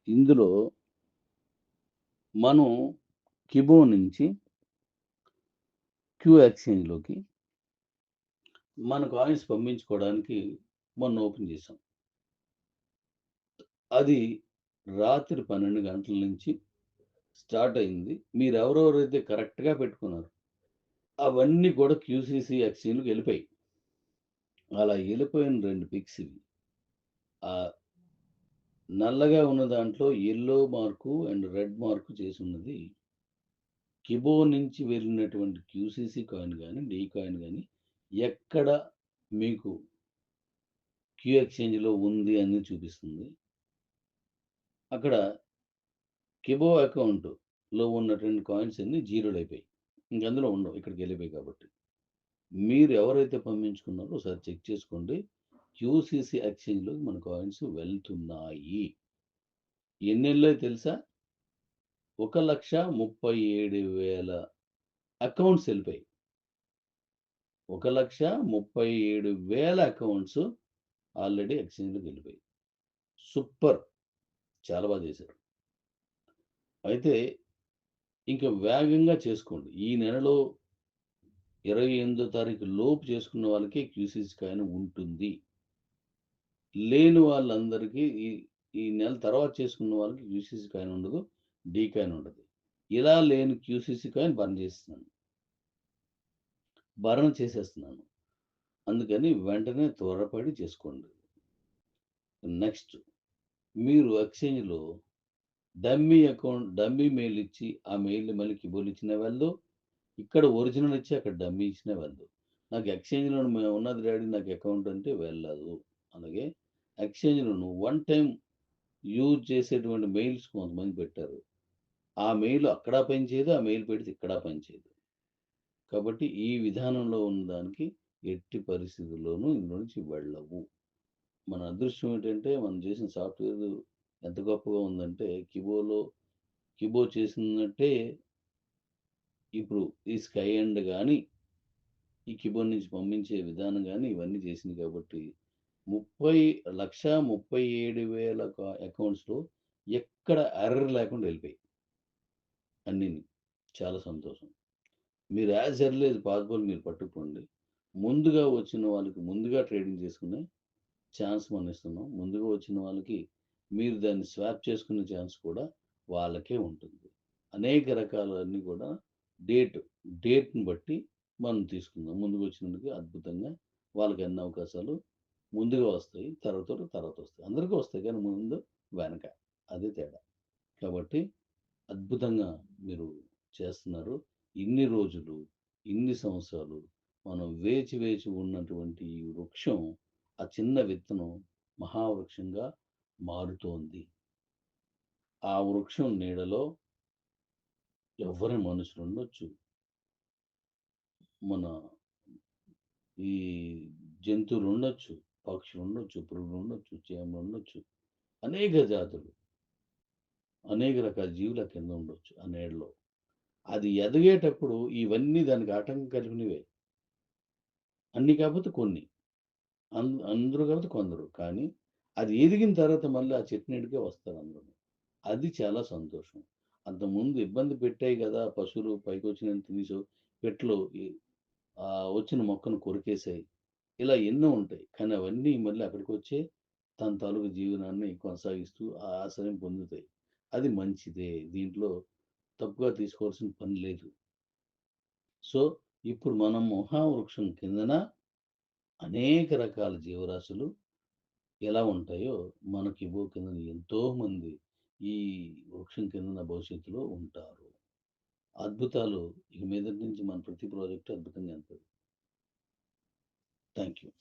ఇందులో మనం కిబో నుంచి క్యూ ఎక్స్చేంజ్‌లోకి మన కాయిన్స్ పంపించుకోవడానికి మొన్న ఓపెన్ చేశాం. అది రాత్రి 12 గంటల నుంచి స్టార్ట్ అయింది. మీరెవరెవరైతే కరెక్ట్‌గా పెట్టుకున్నారో అవన్నీ కూడా క్యూసీసీ ఎక్స్‌చేంజ్‌లోకి ఎళ్ళిపోయాయి. అలా ఎళ్ళిపోయిన 2 పిక్స్ ఇవి. ఆహ్, నల్లగా ఉన్న దాంట్లో yellow mark and red mark చేసున్నది కిబో నుంచి వెళ్ళినటువంటి క్యూసీసీ కాయిన్ గాని, డీ కాయిన్ గాని ఎక్కడ మీకు క్యూ ఎక్స్‌చేంజ్‌లో ఉంది అని చూపిస్తుంది. అక్కడ కిబో అకౌంట్‌లో ఉన్నటువంటి కాయిన్స్ అన్నీ జీరోలయిపోయాయి. ఇంక అందులో ఉండవు. ఇక్కడికెళ్ళిపోయాయి కాబట్టి. మీరు ఎవరైతే పంపించుకున్నారో ఒకసారి చెక్ చేసుకోండి. క్యూసీసీ ఎక్స్‌చేంజ్‌లోకి మన కాయిన్స్ వెళ్తున్నాయి. ఎన్నెళ్ళాయో తెలుసా? 1,37,000 అకౌంట్స్ ఎళ్ళిపోయాయి. 1,37,000 అకౌంట్స్ ఆల్రెడీ ఎక్స్‌చేంజ్‌లోకి ఎళ్ళిపోయాయి. సూపర్! చాలా బా చేశారు. అయితే ఇంక వేగంగా చేసుకోండి. ఈ నెలలో 28థ్ తారీఖు లోపు చేసుకున్న వాళ్ళకి క్యూసీసీ కాయిన్ ఉంటుంది. లేని వాళ్ళందరికీ ఈ నెల తర్వాత చేసుకున్న వాళ్ళకి క్యూసీసీ కాయిన్ ఉండదు. డీ కాయిన్ ఉండదు. ఇలా లేని క్యూసీసీ కాయిన్ బర్న్ చేసేస్తున్నాను. అందుకని వెంటనే త్వరపడి చేసుకోండి. నెక్స్ట్ మీరు ఎక్స్‌చేంజ్‌లో డమ్మీ మెయిల్ ఇచ్చి, ఆ మెయిల్‌ని మళ్ళీ కిబోలు ఇచ్చినా వెళ్ళదు. ఇక్కడ ఒరిజినల్ ఇచ్చి అక్కడ డమ్మీ ఇచ్చినా వెళ్ళదు. నాకు ఎక్స్‌చేంజ్‌లో ఉన్నది డాడీ నాకు అకౌంట్ అంటే వెళ్ళదు. అలాగే ఎక్స్‌చేంజ్‌లోను వన్ టైమ్ యూజ్ చేసేటువంటి మెయిల్స్ కొంతమంది పెట్టారు. ఆ మెయిల్ అక్కడ పనిచేయదు. ఆ మెయిల్ పెడితే ఇక్కడ పనిచేయదు. కాబట్టి ఈ విధానంలో ఉన్నదానికి ఎట్టి పరిస్థితుల్లోనూ ఇందులో నుంచి వెళ్ళవు. మన అదృష్టం ఏంటంటే మనం చేసిన సాఫ్ట్‌వేర్ ఎంత గొప్పగా ఉందంటే కిబో చేసినట్టే ఇప్పుడు ఈ స్కై ఎండ్ గాని, ఈ కిబో నుంచి పంపించే విధానం గాని ఇవన్నీ చేసింది కాబట్టి 1,37,000 అకౌంట్స్‌లో ఎక్కడ ఎర్రర్ లేకుండా ఎళ్ళిపోయాయి అన్నీని. చాలా సంతోషం. మీరు యాజ్ ఎర్లీ యాజ్ పాసిబుల్ మీరు పట్టుకోండి. ముందుగా వచ్చిన వాళ్ళకి ముందుగా ట్రేడింగ్ చేసుకునే ఛాన్స్ మనం ఇస్తున్నాం. ముందుగా వచ్చిన వాళ్ళకి మీరు దాన్ని స్వాప్ చేసుకునే ఛాన్స్ కూడా వాళ్ళకే ఉంటుంది. అనేక రకాలన్నీ కూడా డేట్, డేట్‌ని బట్టి మనం తీసుకుందాం. ముందుగా వచ్చినందుకు అద్భుతంగా వాళ్ళకి అన్ని అవకాశాలు ముందుగా వస్తాయి. తర్వాత వస్తాయి. అందరికీ వస్తాయి. కానీ ముందు, వెనక అదే తేడా. కాబట్టి అద్భుతంగా మీరు చేస్తున్నారు. ఇన్ని రోజులు, ఇన్ని సంవత్సరాలు మనం వేచి ఉన్నటువంటి ఈ వృక్షం, ఆ చిన్న విత్తనం మహావృక్షంగా మారుతోంది. ఆ వృక్షం నీడలో ఎవ్వరి మనుషులుండొచ్చు. మన ఈ జంతువులుండొచ్చు, పక్షులుండొచ్చు, పురుగులుండొచ్చు, చీమలుండొచ్చు. అనేక జాతులు, అనేక రకాల జీవులు ఆ కింద ఉండొచ్చు ఆ నీడలో. అది ఎదిగేటప్పుడు ఇవన్నీ దానికి ఆటంకం కలిగినవే. అన్ని కాకపోతే కొన్ని. అందరూ కాకపోతే కొందరు. కానీ అది ఎదిగిన తర్వాత మళ్ళీ ఆ చెట్టు నీడకే వస్తారు అందరూ. అది చాలా సంతోషం. అంతకుముందు ఇబ్బంది పెట్టాయి గదా! పశువులు పైకొచ్చినవి తినేసావు. పెట్లు వచ్చిన మొక్కను కొరికేసాయి. ఇలా ఎన్నో ఉంటాయి. కానీ అవన్నీ మళ్ళీ అక్కడికొచ్చే తన తాలూకు జీవనాన్ని కొనసాగిస్తూ ఆ ఆశ్రయం పొందుతాయి. అది మంచిదే. దీంట్లో తప్పుగా తీసుకోవాల్సిన పని లేదు. సో, ఇప్పుడు మనం మహావృక్షం కిందన అనేక రకాల జీవరాశులు ఎలా ఉంటాయో, మన కిబో కిందన ఎంతోమంది ఈ వృక్షం కిందన భవిష్యత్తులో ఉంటారు. అద్భుతాలు ఇక మీదటి నుంచి మన ప్రతి ప్రాజెక్ట్ అద్భుతంగా ఎళ్తది. Thank you.